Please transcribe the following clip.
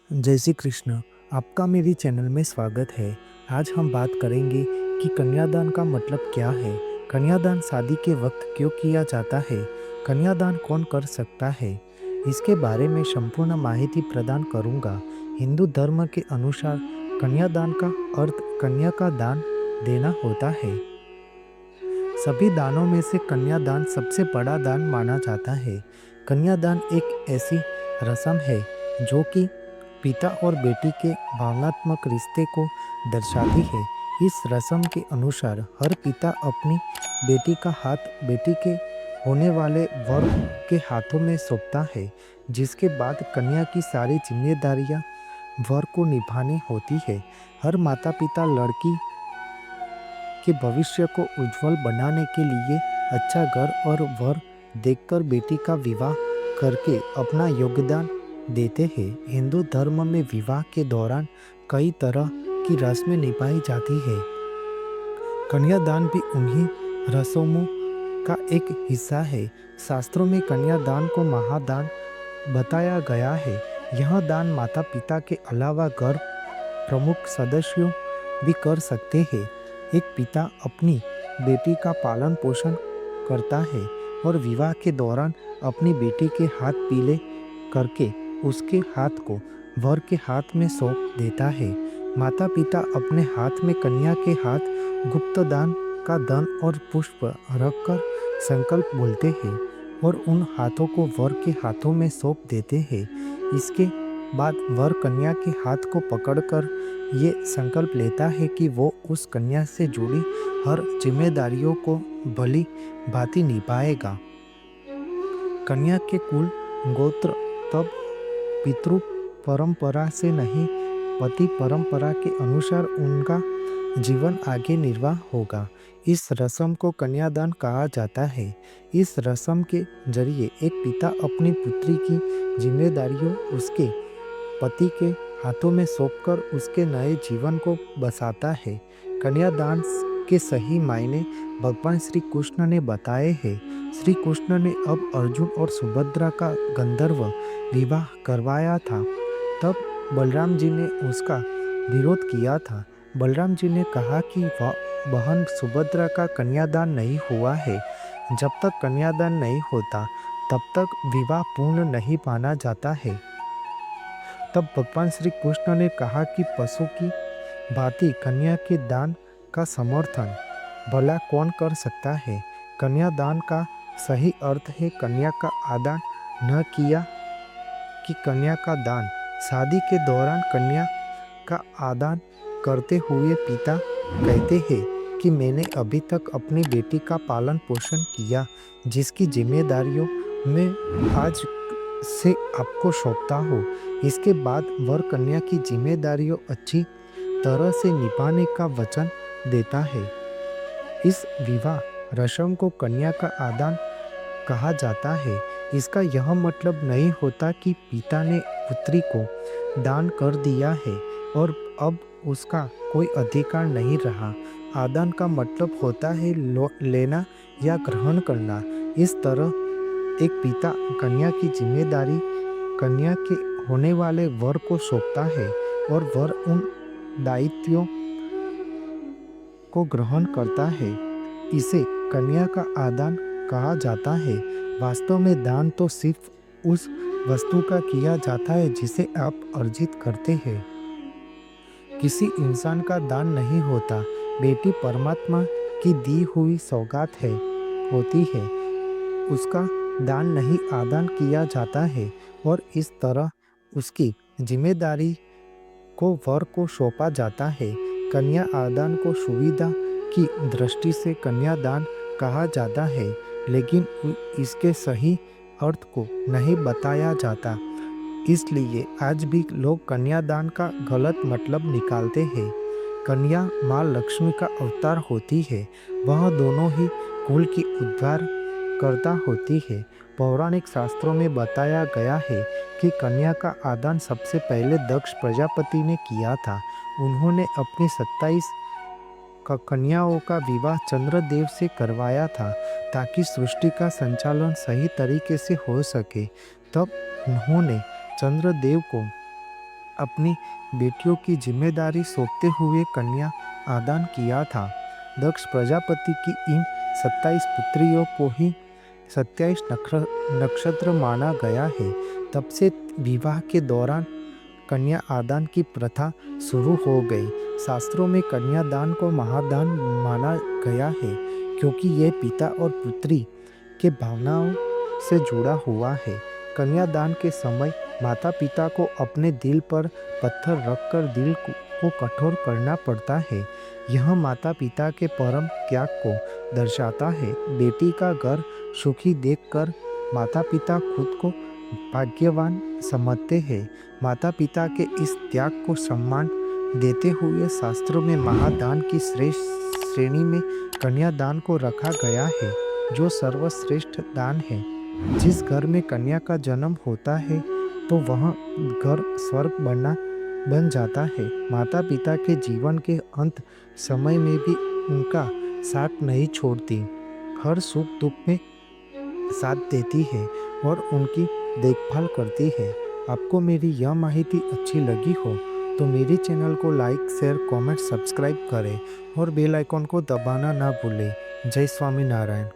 जय श्री कृष्ण। आपका मेरी चैनल में स्वागत है। आज हम बात करेंगे कि कन्यादान का मतलब क्या है। कन्यादान शादी के वक्त क्यों किया जाता है। कन्यादान कौन कर सकता है, इसके बारे में संपूर्ण माहिती प्रदान करूंगा। हिंदू धर्म के अनुसार कन्यादान का अर्थ कन्या का दान देना होता है। सभी दानों में से कन्यादान सबसे बड़ा दान माना जाता है। कन्यादान एक ऐसी रस्म है जो कि पिता और बेटी के भावनात्मक रिश्ते को दर्शाती है। इस रस्म के अनुसार हर पिता अपनी बेटी का हाथ बेटी के होने वाले वर के हाथों में सौंपता है, जिसके बाद कन्या की सारी जिम्मेदारियां वर को निभानी होती है। हर माता पिता लड़की के भविष्य को उज्जवल बनाने के लिए अच्छा घर और वर देखकर बेटी का विवाह करके अपना योगदान देते हैं। हिंदू धर्म में विवाह के दौरान कई तरह की रस्में निभाई जाती है। कन्यादान भी उन्हीं रस्मों का एक हिस्सा है। शास्त्रों में कन्यादान को महादान बताया गया है। यह दान माता पिता के अलावा घर प्रमुख सदस्यों भी कर सकते हैं। एक पिता अपनी बेटी का पालन पोषण करता है और विवाह के दौरान अपनी बेटी के हाथ पीले करके उसके हाथ को वर के हाथ में सौंप देता है। माता पिता अपने हाथ में कन्या के हाथ गुप्त दान का धन और पुष्प रखकर संकल्प बोलते हैं और उन हाथों को वर के हाथों में सौंप देते हैं। इसके बाद वर कन्या के हाथ को पकड़कर ये संकल्प लेता है कि वो उस कन्या से जुड़ी हर जिम्मेदारियों को भली भांति निभाएगा। कन्या के कुल गोत्र तब पितृ परंपरा से नहीं, पति परंपरा के अनुसार उनका जीवन आगे निर्वाह होगा। इस रस्म को कन्यादान कहा जाता है। इस रस्म के जरिए एक पिता अपनी पुत्री की जिम्मेदारियों उसके पति के हाथों में सौंपकर उसके नए जीवन को बसाता है। कन्यादान के सही मायने भगवान श्री कृष्ण ने बताए हैं। श्री कृष्ण ने अब अर्जुन और सुभद्रा का गंधर्व विवाह करवाया था, तब बलराम जी ने उसका विरोध किया था। बलराम जी ने कहा कि वह बहन सुभद्रा का कन्यादान नहीं हुआ है। जब तक कन्यादान नहीं होता तब तक विवाह पूर्ण नहीं माना जाता है। तब भगवान श्री कृष्ण ने कहा कि पशु की भांति कन्या के दान का समर्थन भला कौन कर सकता है। कन्यादान का सही अर्थ है कन्या का आदान, न किया कि कन्या का दान। शादी के दौरान कन्या का आदान करते हुए पिता कहते हैं कि मैंने अभी तक अपनी बेटी का पालन पोषण किया, जिसकी जिम्मेदारियों में आज से आपको सौंपता हूँ। इसके बाद वर कन्या की जिम्मेदारियों अच्छी तरह से निभाने का वचन देता है। इस विवाह रस्म को कन्या का आदान कहा जाता है। इसका यह मतलब नहीं होता कि पिता ने पुत्री को दान कर दिया है और अब उसका कोई अधिकार नहीं रहा। आदान का मतलब होता है लेना या ग्रहण करना। इस तरह एक पिता कन्या की जिम्मेदारी कन्या के होने वाले वर को सौंपता है और वर उन दायित्वों को ग्रहण करता है। इसे कन्या का आदान कहा जाता है। वास्तव में दान तो सिर्फ उस वस्तु का किया जाता है जिसे आप अर्जित करते हैं। किसी इंसान का दान नहीं होता। बेटी परमात्मा की दी हुई सौगात होती है, उसका दान नहीं आदान किया जाता है और इस तरह उसकी जिम्मेदारी को वर को सौंपा जाता है। कन्या आदान को सुविधा की दृष्टि से कन्यादान कहा जाता है, लेकिन इसके सही अर्थ को नहीं बताया जाता। इसलिए आज भी लोग कन्यादान का गलत मतलब निकालते हैं। कन्या माँ लक्ष्मी का अवतार होती है। वह दोनों ही कुल की उद्धार करता होती है। पौराणिक शास्त्रों में बताया गया है कि कन्या का आदान सबसे पहले दक्ष प्रजापति ने किया था। उन्होंने अपनी 27 कन्याओं का विवाह चंद्रदेव से करवाया था ताकि सृष्टि का संचालन सही तरीके से हो सके। तब उन्होंने चंद्रदेव को अपनी बेटियों की जिम्मेदारी सौंपते हुए कन्या आदान किया था। दक्ष प्रजापति की इन 27 पुत्रियों को ही 27 नक्षत्र माना गया है। तब से विवाह के दौरान कन्या आदान की प्रथा शुरू हो गई। शास्त्रों में कन्यादान को महादान माना गया है, क्योंकि यह पिता और पुत्री के भावनाओं से जुड़ा हुआ है। कन्यादान के समय माता पिता को अपने दिल पर पत्थर रखकर दिल को कठोर करना पड़ता है। यह माता पिता के परम त्याग को दर्शाता है। बेटी का घर सुखी देखकर माता पिता खुद को भाग्यवान समझते हैं। माता पिता के इस त्याग को सम्मान देते हुए शास्त्रों में महादान की श्रेष्ठ श्रेणी में कन्यादान को रखा गया है, जो सर्वश्रेष्ठ दान है। जिस घर में कन्या का जन्म होता है तो वह घर स्वर्ग बन जाता है। माता पिता के जीवन के अंत समय में भी उनका साथ नहीं छोड़ती, हर सुख दुख में साथ देती है और उनकी देखभाल करती है। आपको मेरी यह माहिती अच्छी लगी हो तो मेरे चैनल को लाइक, शेयर, कमेंट, सब्सक्राइब करें और बेल आइकॉन को दबाना ना भूलें। जय स्वामीनारायण।